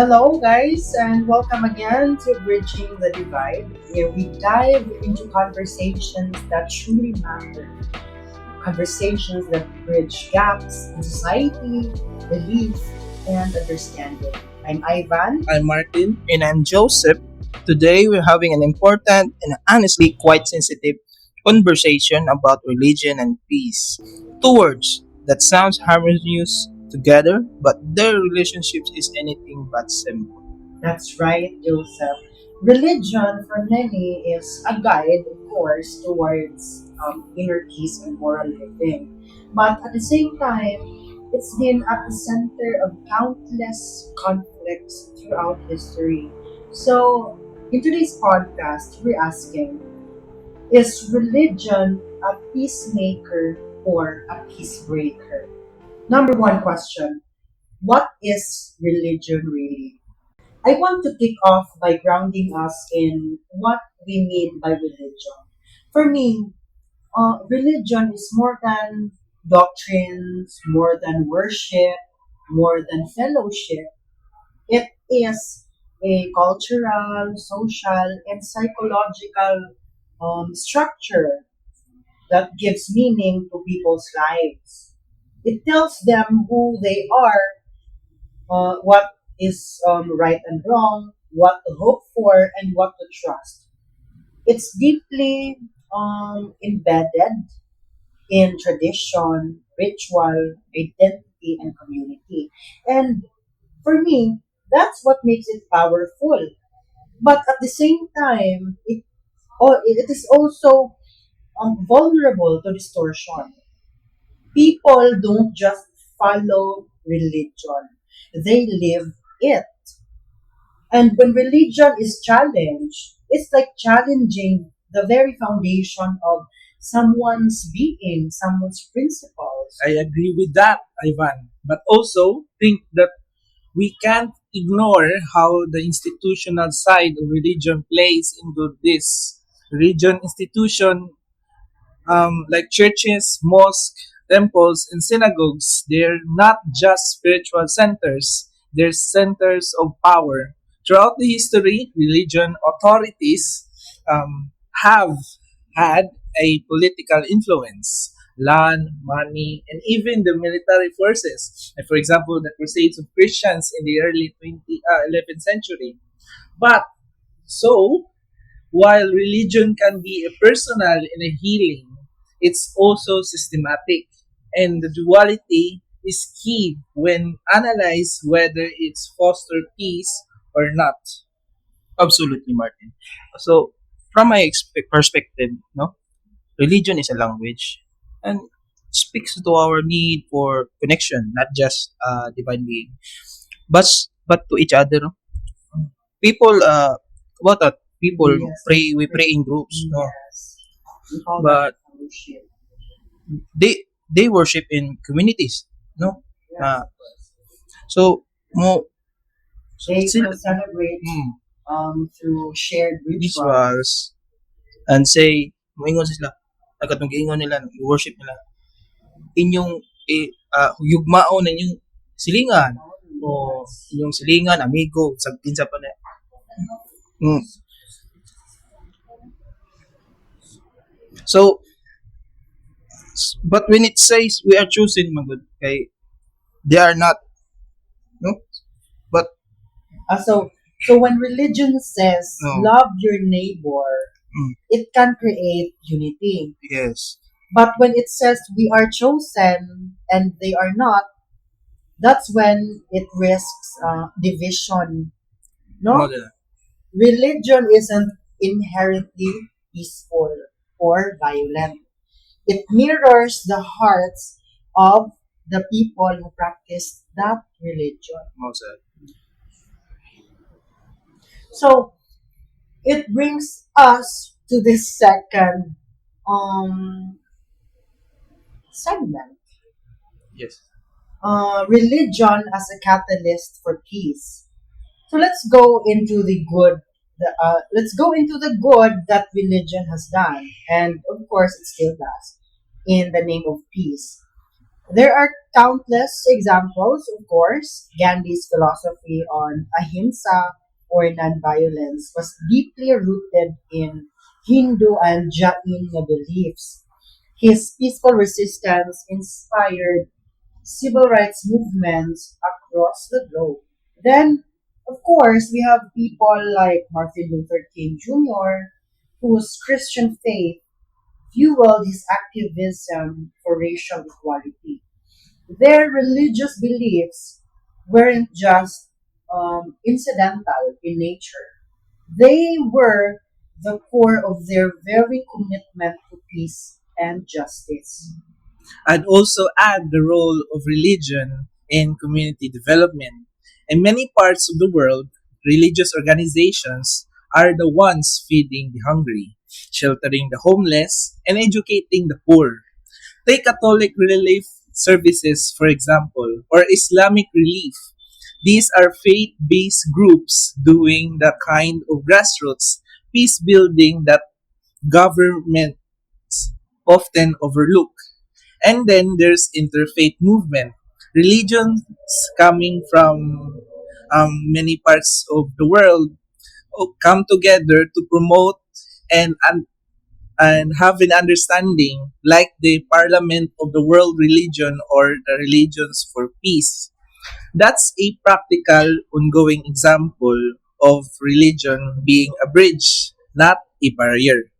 Hello, guys, and welcome again to Bridging the Divide, where we dive into conversations that truly matter. Conversations that bridge gaps in society, belief, and understanding. I'm Ivan. I'm Martin. And I'm Joseph. Today we're having an important and honestly quite sensitive conversation about religion and peace. Two words that sounds harmonious together, but their relationships is anything but simple. That's right, Joseph. Religion for many is a guide, of course, towards inner peace and moral living. But at the same time, it's been at the center of countless conflicts throughout history. So, in today's podcast, we're asking, is religion a peacemaker or a peacebreaker? Number one question, what is religion really? I want to kick off by grounding us in what we mean by religion. For me, religion is more than doctrines, more than worship, more than fellowship. It is a cultural, social, and psychological structure that gives meaning to people's lives. It tells them who they are, what is right and wrong, what to hope for, and what to trust. It's deeply embedded in tradition, ritual, identity, and community. And for me, that's what makes it powerful. But at the same time, it is also vulnerable to distortion. People don't just follow religion, they live it. And when religion is challenged, it's like challenging the very foundation of someone's being, someone's principles. I agree with that, Ivan. But also think that we can't ignore how the institutional side of religion plays into this. Religion institution like churches, mosques, temples, and synagogues, they're not just spiritual centers, they're centers of power. Throughout the history, religion authorities have had a political influence. Land, money, and even the military forces. Like for example, the Crusades of Christians in the early 11th century. But so, while religion can be a personal and a healing, it's also systematic. And the duality is key when analyze whether it's foster peace or not. Absolutely, Martin. So, from my perspective, no, religion is a language and speaks to our need for connection, not just divine being, but to each other. No? People, what that people Yes, pray. We pray in groups, no, yes. We call that but fellowship. they worship in communities, no. Yes, Uh, of course. so mo They sila celebrate through shared rituals. visuals and say moingon sila agad giingon nila worship nila inyong yugmao na inyong silingan o Yes. inyong silingan amigo sa kinsa pa na. Mm. So but when it says we are choosing magud kay they are not, no, but So when religion says no. love your neighbor, Mm. it can create unity. Yes. But when it says we are chosen and they are not, that's when it risks division. Mo No, dila. religion isn't inherently peaceful or violent. It mirrors the hearts of the people who practice that religion. Mo sa So it brings us to this second um, segment, yes. religion as a catalyst for peace. So let's go into the good. Let's go into the good that religion has done, and of course, it still does in the name of peace. There are countless examples, of course. Gandhi's philosophy on ahimsa or nonviolence was deeply rooted in Hindu and Jain beliefs. His peaceful resistance inspired civil rights movements across the globe. Then, of course, we have people like Martin Luther King Jr., whose Christian faith fueled his activism for racial equality. Their religious beliefs weren't just incidental in nature, they were the core of their very commitment to peace and justice. I'd also add the role of religion in community development. In many parts of the world, religious organizations are the ones feeding the hungry, sheltering the homeless, and educating the poor. Take Catholic Relief Services, for example, or Islamic Relief. These are faith based groups doing the kind of grassroots peace building that governments often overlook. And then there's interfaith movement. Religions coming from many parts of the world come together to promote and and have an understanding like the Parliament of the World Religion or the Religions for Peace. That's a practical, ongoing example of religion being a bridge, not a barrier.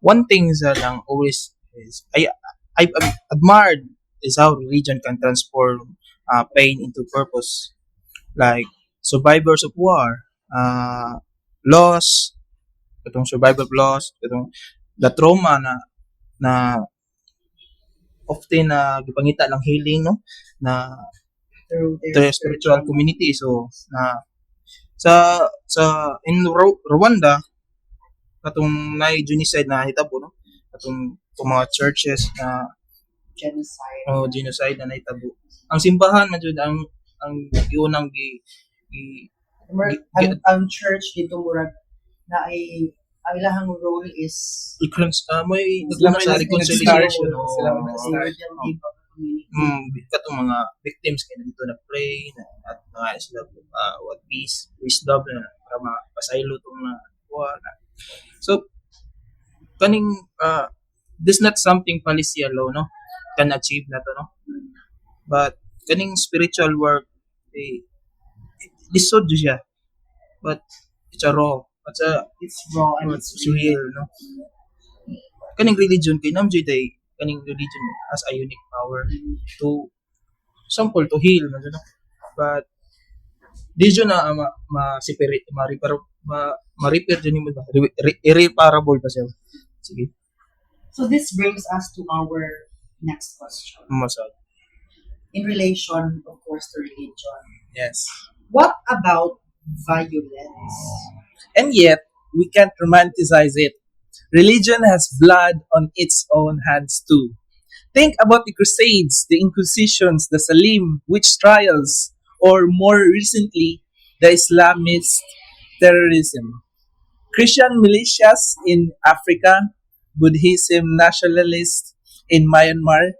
One thing that lang always is I admired is how religion can transform pain into purpose. Like survivors of war, loss, itong survivor of loss, itong the trauma na often na gipangita ng healing no na Through their the spiritual spiritual community. So na sa in Rwanda katong na genocide na hitabo no katong mga churches na genocide. genocide na nahitabo. Ang simbahan man jud ang giunang gi, Ang church dito murag na ay ang ilahang role is may Sila naguna may sa nag-start, reconciliation sila may they nag-start. rebuilding of the community. katong mga victims kay dito na pray na at nga sila what peace wisdom na para mapasaylo tong na na. So kaning this not something policy alone no can achieve na to no, but kaning spiritual work eh, lisod jud siya, but it's a raw it's a It's raw and it's it's real no. Kaning religion kay namjay day kaning religion has a unique power to sample to heal man jud no, but di jud na ma separate ma repair ma repair jud nimo ba irreparable pa siya. Sige So this brings us to our next question. masag. In relation, of course, to religion. Yes. What about violence? And yet, we can't romanticize it. Religion has blood on its own hands too. Think about the Crusades, the Inquisitions, the Salim witch trials, or more recently, the Islamist terrorism. Christian militias in Africa, Buddhism nationalists in Myanmar,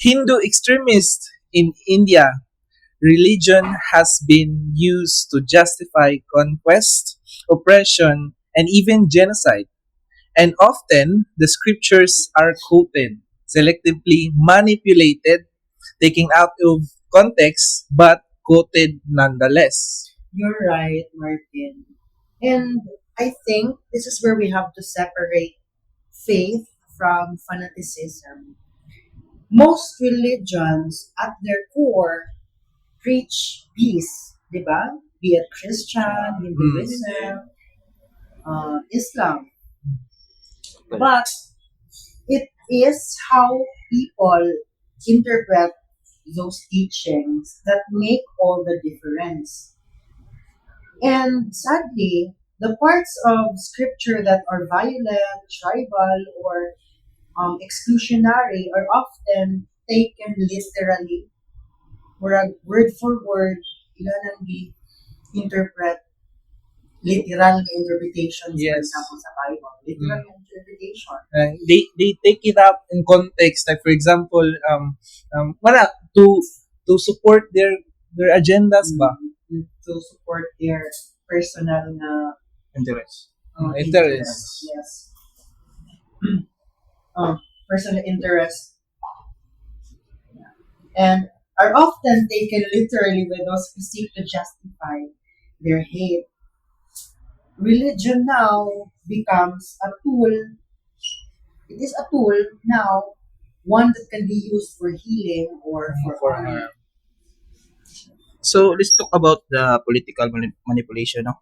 Hindu extremists in India. Religion has been used to justify conquest, oppression, and even genocide. And often, the scriptures are quoted, selectively manipulated, taken out of context, but quoted nonetheless. You're right, Martin. And I think this is where we have to separate faith from fanaticism. Most religions, at their core, preach peace, di ba? Be it Christian, Hinduism, Islam. But it is how people interpret those teachings that make all the difference. And sadly, the parts of scripture that are violent, tribal, or exclusionary are often taken literally, word for word, ila nang interpret literal interpretations, for Yes. example, sa Bible. Literal interpretation. They take it up in context, like for example, wala, to support their agendas ba. To support their personal na Interest. Interest. Yes. Personal interest and are often taken literally by those who seek to justify their hate. Religion now becomes a tool. It is a tool now, one that can be used for healing or for harm. So let's talk about the political manipulation. No?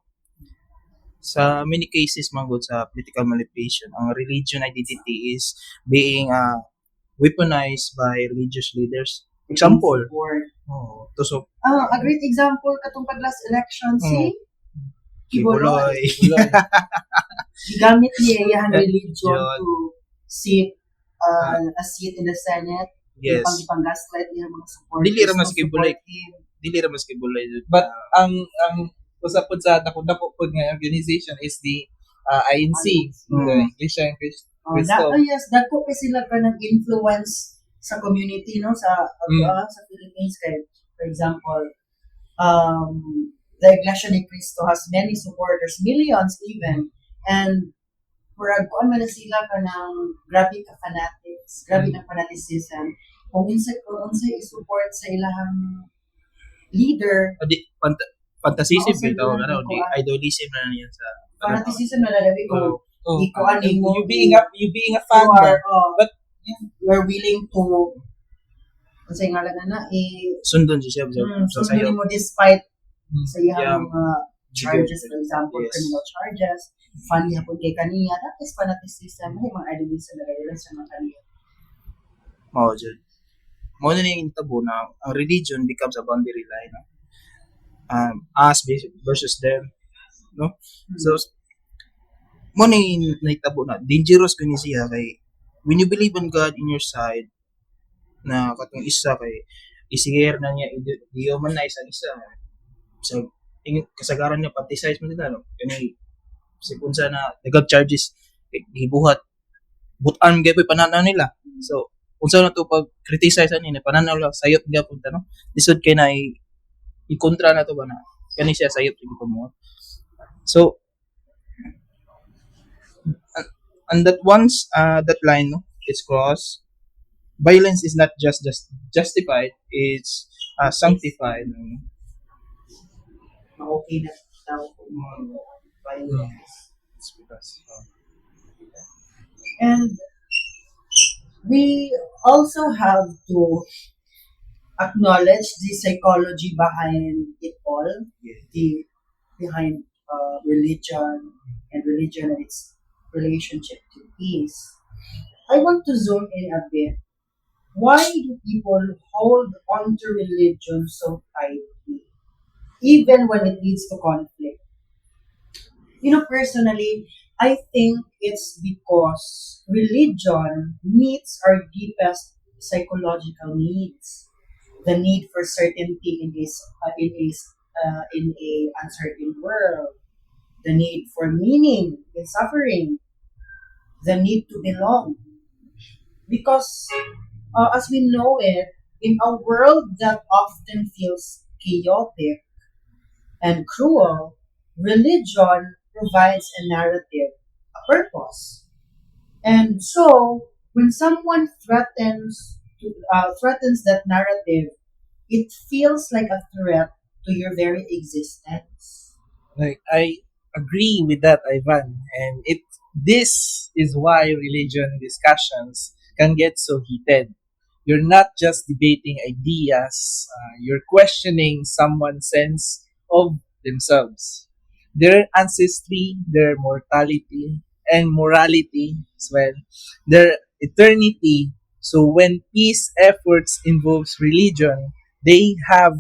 Sa many cases man good sa political manipulation, ang religion identity is being weaponized by religious leaders. Example, Or, to so a great example katong pag last election si Kibuloy. Buloy. Gigamit niya yung religion Religion. to seat a seat in the Senate. Yes. Ipang gaslight niya mga supporters. Dili ra mas to Kibuloy. support him. Dili ra mas Kibuloy. But ang usap pod sa dako pod nga organization is the INC, the Iglesia ni Cristo. Yes, dako pa sila ka ng influence sa community, no? Sa Philippines. Kaya, for example, the Iglesia ni Cristo has many supporters, millions even. And murag kuan man na sila ka ng grabe ka fanatics, grabe na fanaticism. Kung unsa i-support sa ilahang leader, Fantasism Oo, bitaw sir, ano, di kuan. idolism na yan sa fanaticism na lalabi ko. Oh, Ikuan mo. you being a fan You ba? are, But you are willing to unsa yung ngalan na sundon siya sa so sayo. mo despite sa Yeah. iyang mga charges, for example, Yes. criminal charges, funny hapon kay kaniya, that is fanaticism, may mga idolism na gano'n sa mga kaniya. Mao jud. Mao na yung tabo na ang religion becomes a boundary line. No? Us versus them, no? So mo na yung naitabo na dangerous ko ni siya kay when you believe in God in your side na katong isa kay isiher na niya i-humanize ang isa so kasagaran niya paticize man nila no kani si kunsa na nagag charges gibuhat butan gyud pananaw nila so unsa na to pag criticize ani na pananaw lang sayop gyapon ta no lisod kay na i-kontra na to ba na kani siya sayop gyud mo so and that once that line no is crossed violence is not just justified it's sanctified Okay na daw kung violence. It's because And we also have to acknowledge the psychology behind it all, the behind religion and its relationship to peace. I want to zoom in a bit. Why do people hold on to religion so tightly, even when it leads to conflict? Personally, I think it's because religion meets our deepest psychological needs. The need for certainty in a uncertain world, the need for meaning in suffering, the need to belong. Because as we know it, in a world that often feels chaotic and cruel, religion provides a narrative, a purpose. And so, when someone threatens that narrative, it feels like a threat to your very existence. like I agree with that, Ivan, and this is why religion discussions can get so heated. You're not just debating ideas, you're questioning someone's sense of themselves, their ancestry, their mortality, and morality as well, their eternity. So when peace efforts involves religion, they have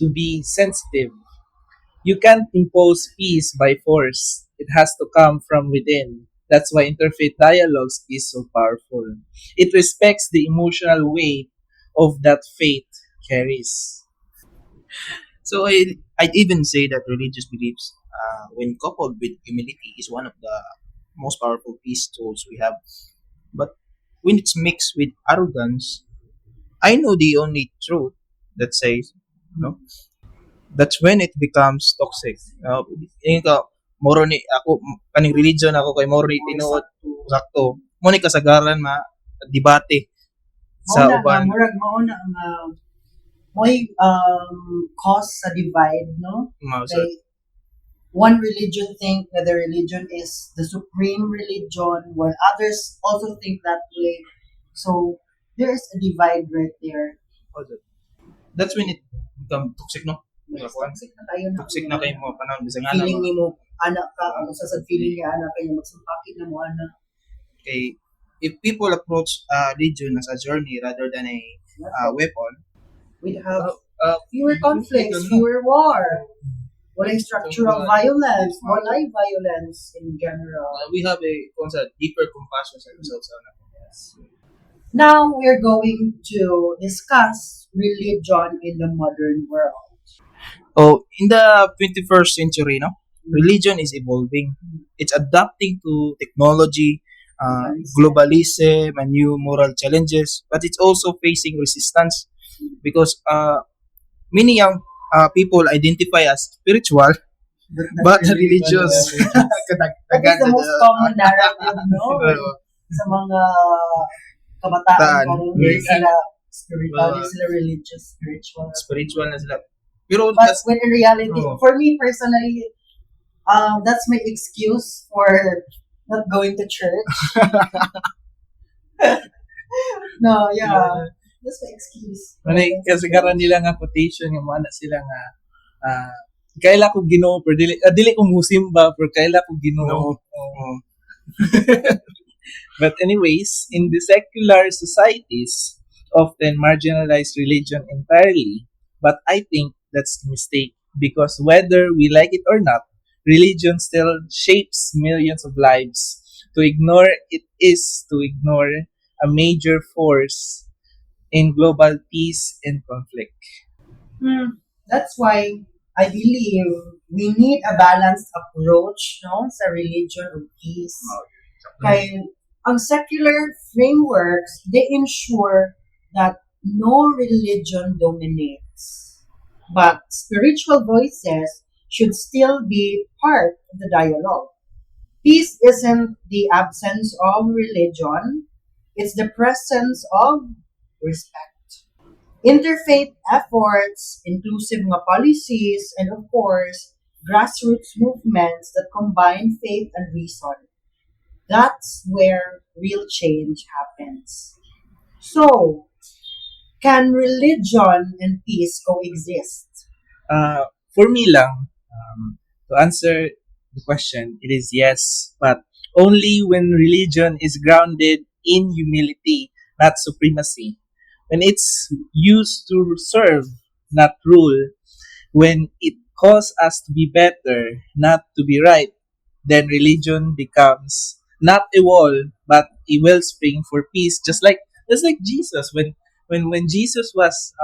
to be sensitive. You can't impose peace by force. It has to come from within. That's why interfaith dialogues is so powerful. It respects the emotional weight of that faith carries. so I'd even say that religious beliefs when coupled with humility, is one of the most powerful peace tools we have. But when it's mixed with arrogance, I know the only truth that says, no, that's when it becomes toxic. Yung ka, moro ni ako kaning religion ako kay moro ni tinuod sakto. Mo ni kasagaran debate sa Mauna nga, uban. murag mauna nga mo'y cause sa divide, no? So, Kay one religion think that the religion is the supreme religion, while others also think that way. So there is a divide right there. that's when it become toxic, no? Toxic na tayo na. Toxic na kayo mo panahon bisa nga Feeling na ni mo, anak ka, ang sasad feeling niya, anak kayo, magsumpakit na mo, anak. kay if people approach religion as a journey rather than a weapon, We'd have uh, fewer conflicts, fewer war. Walang structural violence, walay violence in general. we have a deeper compassion sa results. Now we're going to discuss religion in the modern world. Oh, in the 21st century, no, religion is evolving. It's adapting to technology, globalism, and new moral challenges, but it's also facing resistance because many young people identify as spiritual, but religious. That is the most common narrative, no? Sa mga kabataan Taan. kung hindi sila spiritual, hindi sila religious, spiritual. Spiritual na sila. Pero But that's, when in reality, Oh. for me personally, that's my excuse for not going to church. No, yeah. That's my excuse. Kasagaran nila nga quotation yung mga na sila nga kaila ko Ginoo pero dili ko musimba pero kaila ko Ginoo. No. Oo. But anyways, in the secular societies, often marginalize religion entirely. But I think that's a mistake because whether we like it or not, religion still shapes millions of lives. To ignore it is to ignore a major force in global peace and conflict. That's why I believe we need a balanced approach, no, sa religion of peace. Kaya ang secular frameworks, they ensure that no religion dominates. But spiritual voices should still be part of the dialogue. Peace isn't the absence of religion, it's the presence of respect. Interfaith efforts, inclusive nga policies, and of course, grassroots movements that combine faith and reason. That's where real change happens. So, can religion and peace coexist? For me lang, to answer the question, it is yes, but only when religion is grounded in humility, not supremacy. When it's used to serve, not rule. When it calls us to be better, not to be right, then religion becomes not a wall, but a wellspring for peace. Just like Jesus, when Jesus was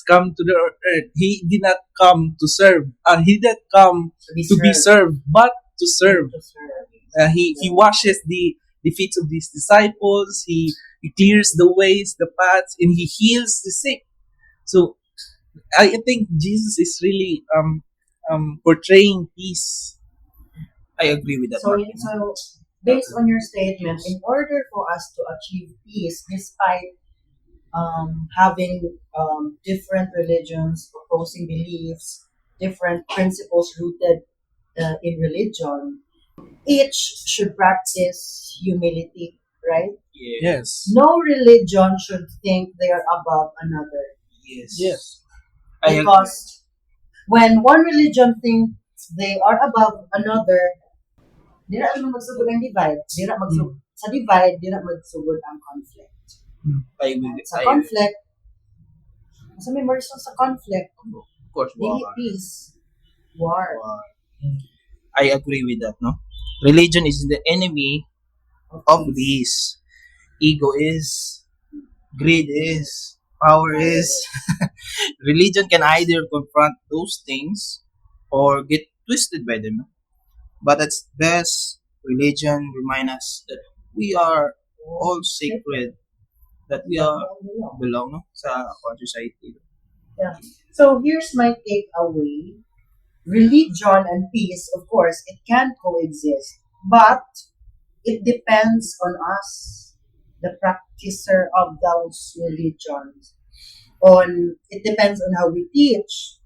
come to the earth, he did not come to serve. He did not come to be served, but to serve. To serve. He washes the feet of his disciples. He clears the ways, the paths, and he heals the sick. So I think Jesus is really portraying peace. I agree with that. So, Martin. so based on your statement, in order for us to achieve peace, despite having different religions, opposing beliefs, different principles rooted in religion, each should practice humility, right? Yes. No religion should think they are above another. Yes. I agree. Because when one religion thinks they are above another, di na naman magsugod ang divide. Sa divide, di na magsugod ang conflict. I agree with Sa I agree. conflict, sa may reason sa conflict, Of course, dili peace, war. I agree with that, no? Religion is the enemy of peace. Ego is, greed is, power is. Religion can either confront those things or get twisted by them. No? But at best, religion remind us that we are all sacred, that we are belong no, sa our society. Yeah. So here's my takeaway. Religion and peace, of course, it can coexist, but it depends on us, the practicer of those religions. It depends on how we teach,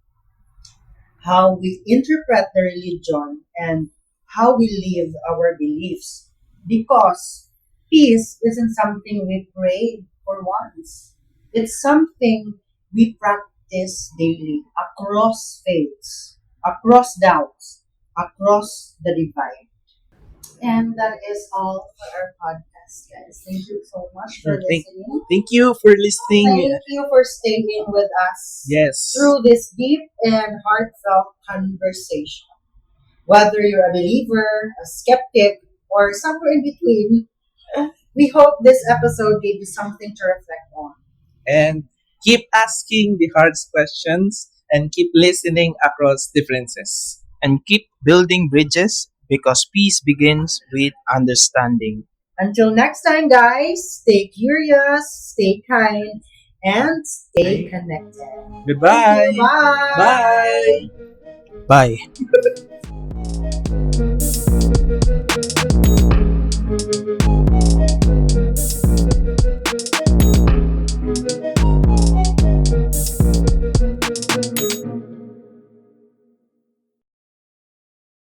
how we interpret the religion, and how we live our beliefs. Because peace isn't something we pray for once. It's something we practice daily across faiths, across doubts, across the divide. And that is all for our podcast, guys. Thank you so much for Thank, listening. thank you for listening. Thank you for staying with us Yes. through this deep and heartfelt conversation. Whether you're a believer, a skeptic, or somewhere in between, we hope this episode gave you something to reflect on. And keep asking the hard questions and keep listening across differences. And keep building bridges because peace begins with understanding. Until next time, guys, stay curious, stay kind, and stay connected. Goodbye. Thank you. Bye. Bye. Bye.